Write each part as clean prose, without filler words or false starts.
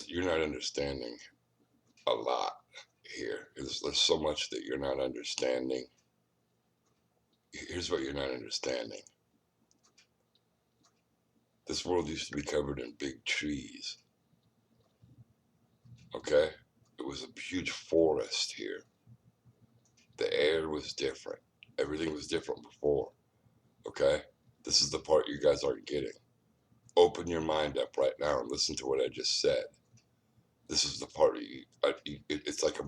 you're not understanding a lot here. There's so much that you're not understanding. Here's what you're not understanding. This world used to be covered in big trees. Okay? It was a huge forest here. The air was different. Everything was different before. Okay? This is the part you guys aren't getting. Open your mind up right now and listen to what I just said. This is the part it's like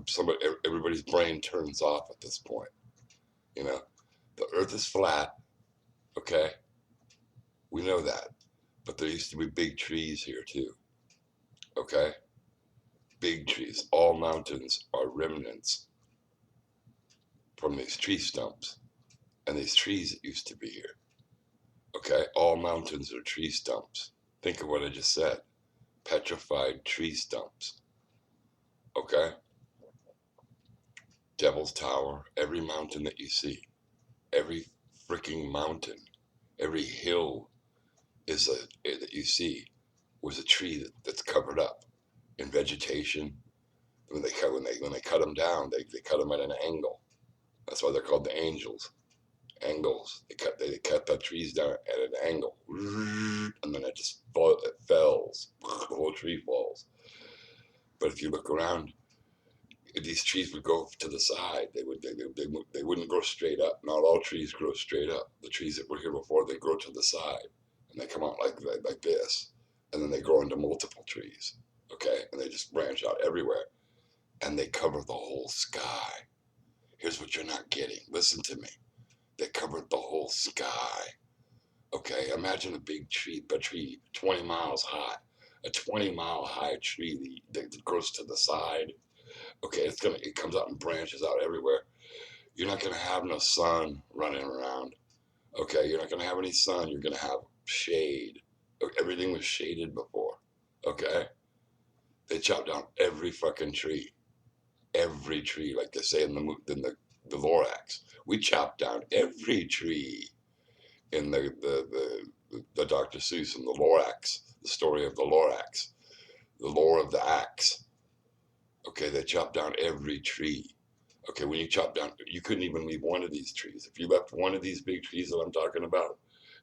everybody's brain turns off at this point. You know, the earth is flat. Okay? We know that. But there used to be big trees here too. Okay? Big trees. All mountains are remnants from these tree stumps and these trees that used to be here. Okay? All mountains are tree stumps. Think of what I just said. Petrified tree stumps. Okay? Devil's Tower, every mountain that you see, every freaking mountain, every hill that you see was a tree that's covered up in vegetation. When they cut them down, they cut them at an angle. That's why they're called the angels. Angles. They cut the trees down at an angle, and then it fells. The whole tree falls. But if you look around, these trees would go to the side. They wouldn't grow straight up. Not all trees grow straight up. The trees that were here before, they grow to the side, and they come out like this, and then they grow into multiple trees. Okay, and they just branch out everywhere, and they cover the whole sky. Here's what you're not getting. Listen to me. They covered the whole sky. Okay, imagine a big tree, 20 miles high, a 20-mile high tree that grows to the side. Okay, it comes out and branches out everywhere. You're not gonna have no sun running around. Okay, you're not gonna have any sun. You're gonna have shade. Everything was shaded before. Okay, they chopped down every fucking tree, like they say in the Lorax. We chopped down every tree in the Dr. Seuss and the Lorax, the story of the Lorax, the lore of the axe. Okay, they chopped down every tree. Okay, when you chop down, you couldn't even leave one of these trees. If you left one of these big trees that I'm talking about,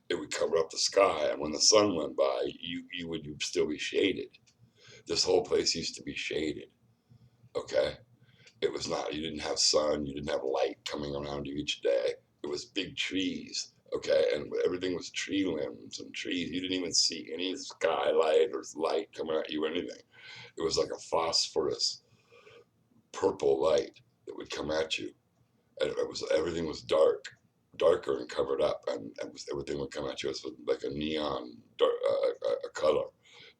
it would cover up the sky. And when the sun went by, you'd still be shaded. This whole place used to be shaded. Okay, it was not. You didn't have sun. You didn't have light coming around you each day. It was big trees. Okay, and everything was tree limbs and trees. You didn't even see any skylight or light coming at you or anything. It was like a phosphorus purple light that would come at you, and everything was darker and covered up, and everything would come at you as like a neon a color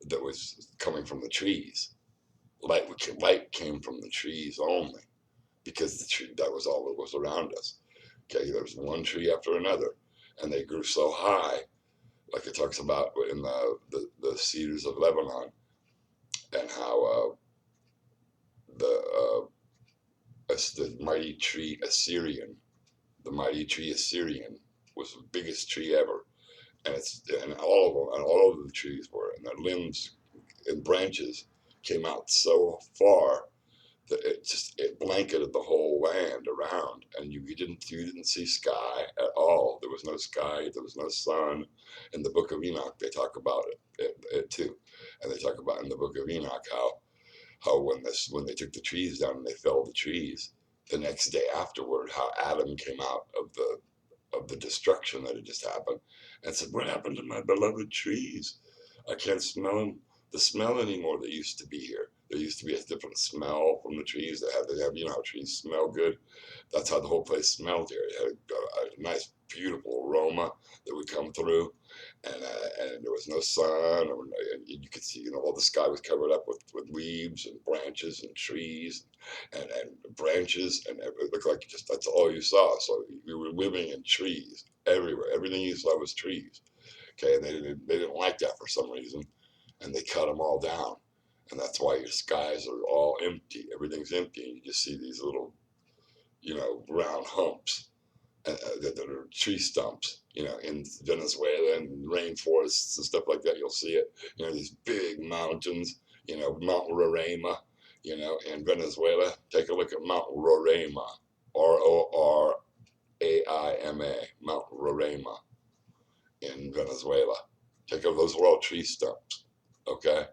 that was coming from the trees. Light came from the trees only, because that was all that was around us. Okay, there was one tree after another, and they grew so high, like it talks about in the cedars of Lebanon, and how the mighty tree Assyrian, was the biggest tree ever, and all of the trees were, and their limbs and branches came out so far that it blanketed the whole land around, and you didn't see sky at all. There was no sky. There was no sun. In the Book of Enoch, they talk about it too, and they talk about in the Book of Enoch how when they took the trees down and they felled the trees, the next day afterward, how Adam came out of the destruction that had just happened, and said, "What happened to my beloved trees? I can't smell the smell anymore that used to be here. There used to be a different smell from the trees. They have, you know how trees smell good. That's how the whole place smelled here. It had a nice, beautiful aroma that would come through, and there was no sun, and you could see, all the sky was covered up with leaves and branches and trees and branches, and it looked like that's all you saw. So we were living in trees everywhere. Everything you saw was trees. Okay, and they didn't like that for some reason, and they cut them all down, and that's why your skies are all empty. Everything's empty, and you just see these little, round humps that are tree stumps. In Venezuela and rainforests and stuff like that, you'll see it. These big mountains. Mount Roraima, in Venezuela. Take a look at Mount Roraima, Roraima, Mount Roraima in Venezuela. Take a look, those are all tree stumps, okay?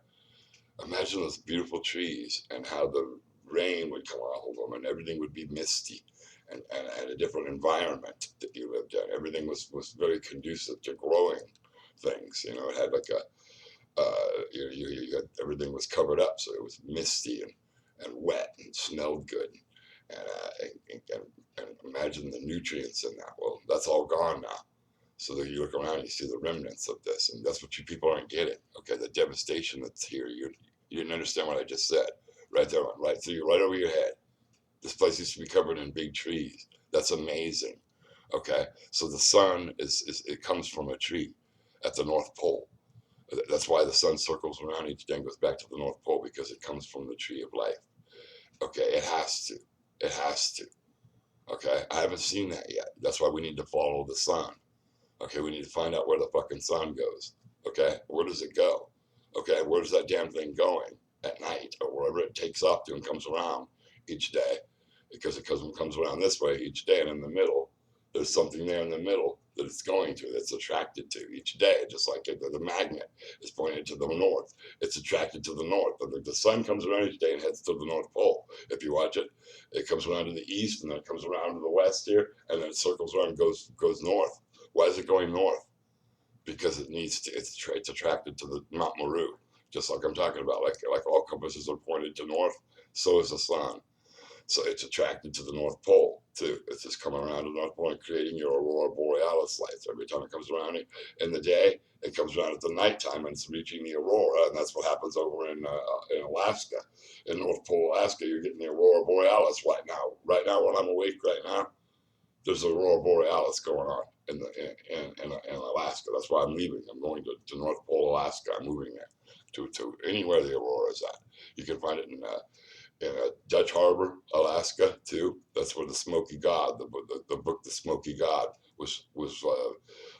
Imagine those beautiful trees and how the rain would come off of them and everything would be misty and a different environment that you lived in. Everything was very conducive to growing things. It had like you got, everything was covered up, so it was misty and wet and smelled good. And imagine the nutrients in that. Well, that's all gone now. So that you look around, you see the remnants of this, and that's what you people aren't getting. Okay, the devastation that's here. You didn't understand what I just said. Right there, right through you, right over your head. This place used to be covered in big trees. That's amazing. Okay, so the sun is it comes from a tree at the North Pole. That's why the sun circles around each day and goes back to the North Pole, because it comes from the tree of life. Okay, it has to. It has to. Okay, I haven't seen that yet. That's why we need to follow the sun. Okay, we need to find out where the fucking sun goes. Okay, where does it go? Okay, where's that damn thing going at night or wherever it takes off to and comes around each day? Because it comes around this way each day, and in the middle, there's something there in the middle that it's going to, that's attracted to each day, just like the magnet is pointed to the north. It's attracted to the north. The sun comes around each day and heads to the North Pole. If you watch it, it comes around to the east, and then it comes around to the west here, and then it circles around and goes north. Why is it going north? Because it needs to. It's attracted to the Mount Meru, just like I'm talking about. Like all compasses are pointed to north, so is the sun. So it's attracted to the North Pole too. It's just coming around the North Pole and creating your aurora borealis lights. Every time it comes around in the day, it comes around at the nighttime and it's reaching the aurora, and that's what happens over in Alaska, in North Pole, Alaska. You're getting the aurora borealis right now. Right now, when I'm awake, right now, there's aurora borealis going on in Alaska. That's why I'm leaving. I'm going to North Pole, Alaska. I'm moving there to anywhere the aurora is at. You can find it in Dutch Harbor, Alaska, too. That's where the Smoky God, the book The Smoky God, was.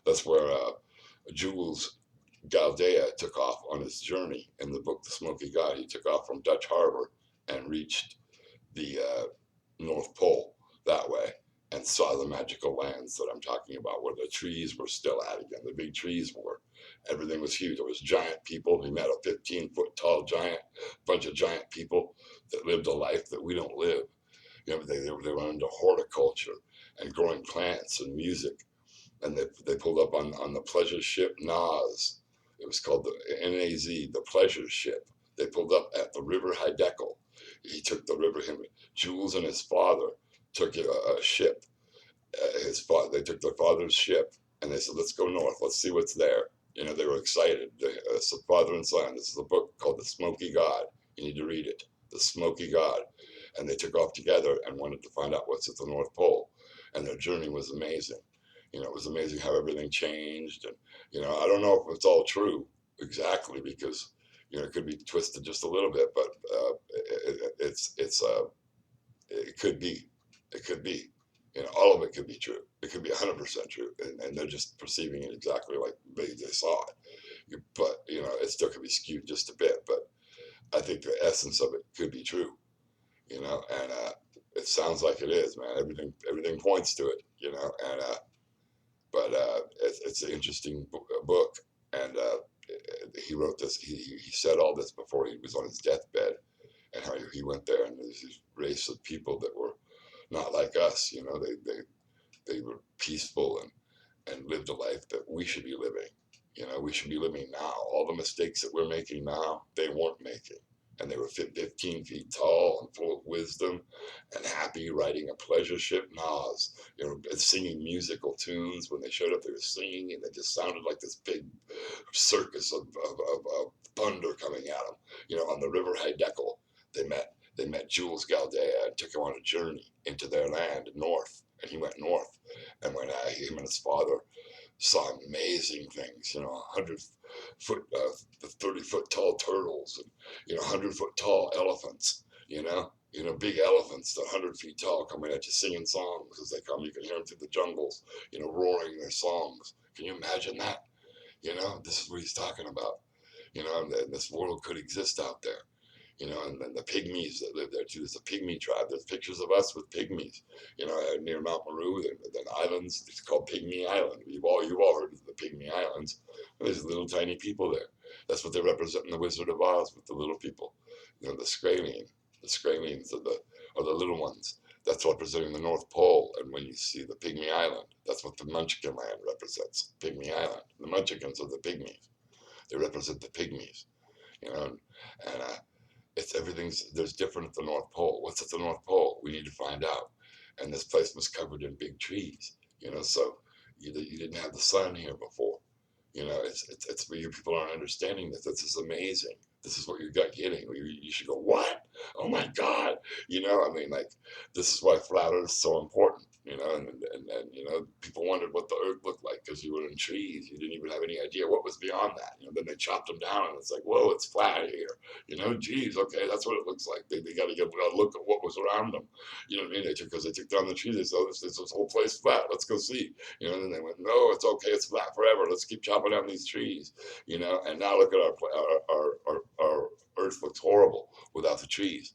That's where Jules Galdea took off on his journey in the book The Smoky God. He took off from Dutch Harbor and reached the North Pole that way and saw the magical lands that I'm talking about, where the trees were still at again. The big trees were. Everything was huge. There was giant people. He met a 15-foot tall giant, bunch of giant people that lived a life that we don't live. They were into horticulture and growing plants and music. And they pulled up on the pleasure ship Naz. It was called the NAZ, the pleasure ship. They pulled up at the river Hiddekel. He took the river, Jules and his father took a ship. They took their father's ship and they said, let's go north. Let's see what's there. They were excited. Father and son. This is a book called The Smoky God. You need to read it. The Smoky God. And they took off together and wanted to find out what's at the North Pole. And their journey was amazing. It was amazing how everything changed. And, I don't know if it's all true exactly, because, it could be twisted just a little bit, but it could be. It could be. All of it could be true. It could be 100% true, and they're just perceiving it exactly like they saw it. But it still could be skewed just a bit. But I think the essence of it could be true. And it sounds like it is, man. Everything points to it. And but it's an interesting book, and he wrote this. He said all this before he was on his deathbed, and how he went there, and there's this race of people that were not like us. They were peaceful and lived a life that we should be living. We should be living now. All the mistakes that we're making now, they weren't making. And they were 15 feet tall and full of wisdom and happy, riding a pleasure ship, Nas, singing musical tunes. When they showed up, they were singing, and they just sounded like this big circus of thunder coming at them. On the river Hiddekel, they met Jules Galdea and took him on a journey into their land north, and he went north. And when him and his father saw amazing things, 100-foot, 30-foot tall turtles, and 100-foot tall elephants, big elephants that 100 feet tall coming at you singing songs as they come. You can hear them through the jungles, roaring their songs. Can you imagine that? This is what he's talking about. And this world could exist out there. and then the pygmies that live there too. There's a pygmy tribe. There's pictures of us with pygmies, near Mount Meru, and then islands. It's called Pygmy Island. You've all heard of the Pygmy Islands. And there's little tiny people there. That's what they represent in the Wizard of Oz with the little people. The Skralians are the little ones. That's representing the North Pole. And when you see the Pygmy Island, that's what the Munchkin land represents. Pygmy Island. The Munchkins are the pygmies. They represent the pygmies. And it's there's different at the North Pole. What's at the North Pole? We need to find out. And this place was covered in big trees, so you didn't have the sun here before. It's where you people aren't understanding that this is amazing. This is what your gut getting. You should go, what? Oh my God. Like, this is why flat earth is so important, and people wondered what the earth looked like because you were in trees. You didn't even have any idea what was beyond that. Then they chopped them down and it's like, whoa, it's flat here. Geez, okay, that's what it looks like. They got to get a look at what was around them. You know what I mean? Because they took down the trees. They said, oh, this whole place flat. Let's go see. And then they went, no, it's okay. It's flat forever. Let's keep chopping down these trees. And now look at our earth looks horrible without the trees.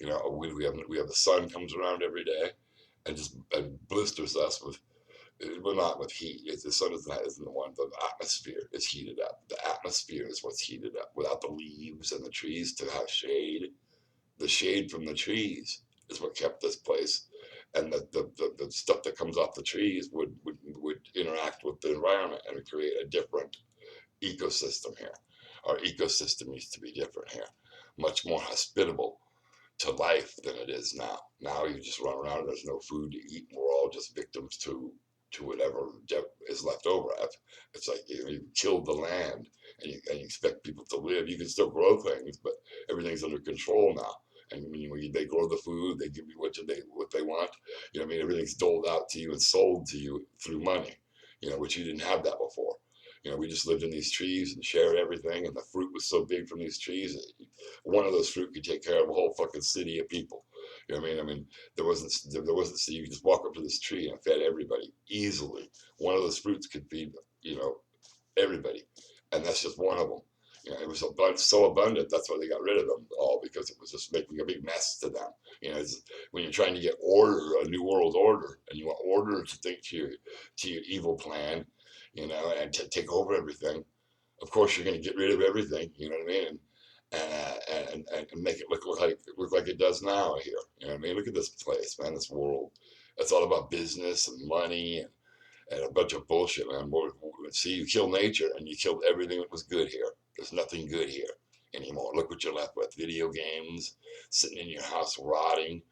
We have the sun comes around every day and blisters us with, well, not with heat. The sun isn't the one. The atmosphere is heated up. The atmosphere is what's heated up. Without the leaves and the trees to have shade, the shade from the trees is what kept this place. And the stuff that comes off the trees would interact with the environment and create a different ecosystem here. Our ecosystem used to be different here, much more hospitable to life than it is now. Now you just run around, there's no food to eat, and we're all just victims to whatever is left over. It's like you killed the land and you expect people to live. You can still grow things, but everything's under control now. And when they grow the food, they give you what they want. Everything's doled out to you and sold to you through money, which you didn't have that before. We just lived in these trees and shared everything, and the fruit was so big from these trees. One of those fruit could take care of a whole fucking city of people. There wasn't so you could just walk up to this tree and fed everybody easily. One of those fruits could feed, everybody, and that's just one of them. It was so abundant. That's why they got rid of them all, because it was just making a big mess to them. When you're trying to get order, a new world order, and you want order to think to your evil plan, and to take over everything. Of course, you're going to get rid of everything. You know what I mean? And make it look like it does now here. You know what I mean? Look at this place, man. This world. It's all about business and money and a bunch of bullshit, man. See, you kill nature and you killed everything that was good here. There's nothing good here anymore. Look what you're left with: video games, sitting in your house rotting,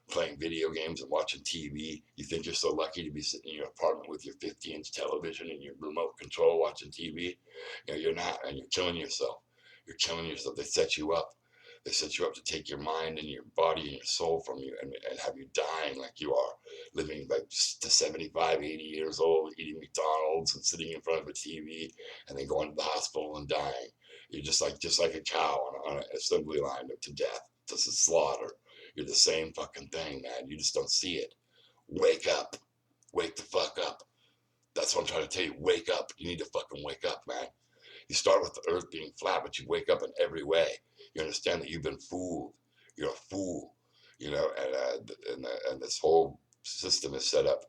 playing video games and watching TV. You think you're so lucky to be sitting in your apartment with your 50-inch television and your remote control watching TV. You're not, and you're killing yourself. You're killing yourself. They set you up. They set you up to take your mind and your body and your soul from you and have you dying like you are, living like to 75, 80 years old, eating McDonald's and sitting in front of a TV, and then going to the hospital and dying. You're just like a cow on an assembly line to death, to slaughter. You're the same fucking thing, man. You just don't see it. Wake up. Wake the fuck up. That's what I'm trying to tell you. Wake up. You need to fucking wake up, man. You start with the earth being flat, but you wake up in every way. You understand that you've been fooled. You're a fool, and this whole system is set up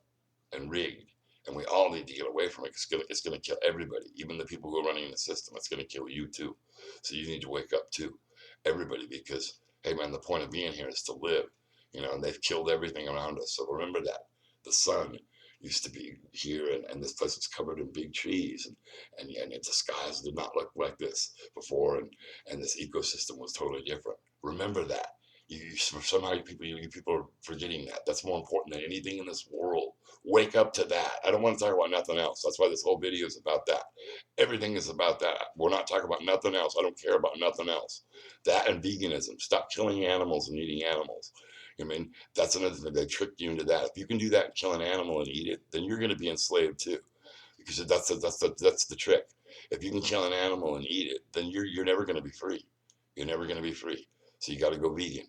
and rigged, and we all need to get away from it. It's gonna kill everybody, even the people who are running the system. It's gonna kill you too. So you need to wake up too, everybody, because hey man, the point of being here is to live, and they've killed everything around us. So remember that. The sun used to be here, and this place was covered in big trees, and the skies did not look like this before, and this ecosystem was totally different. Remember that. Somehow you people are forgetting that. That's more important than anything in this world. Wake up to that. I don't want to talk about nothing else. That's why this whole video is about that. Everything is about that. We're not talking about nothing else. I don't care about nothing else. That and veganism. Stop killing animals and eating animals. That's another thing. They tricked you into that. If you can do that and kill an animal and eat it, then you're going to be enslaved too, because that's the trick. If you can kill an animal and eat it, then you're never going to be free. You're never going to be free. So you got to go vegan.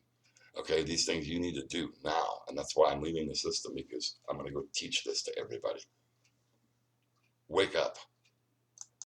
Okay, these things you need to do now, and that's why I'm leaving the system, because I'm going to go teach this to everybody. Wake up.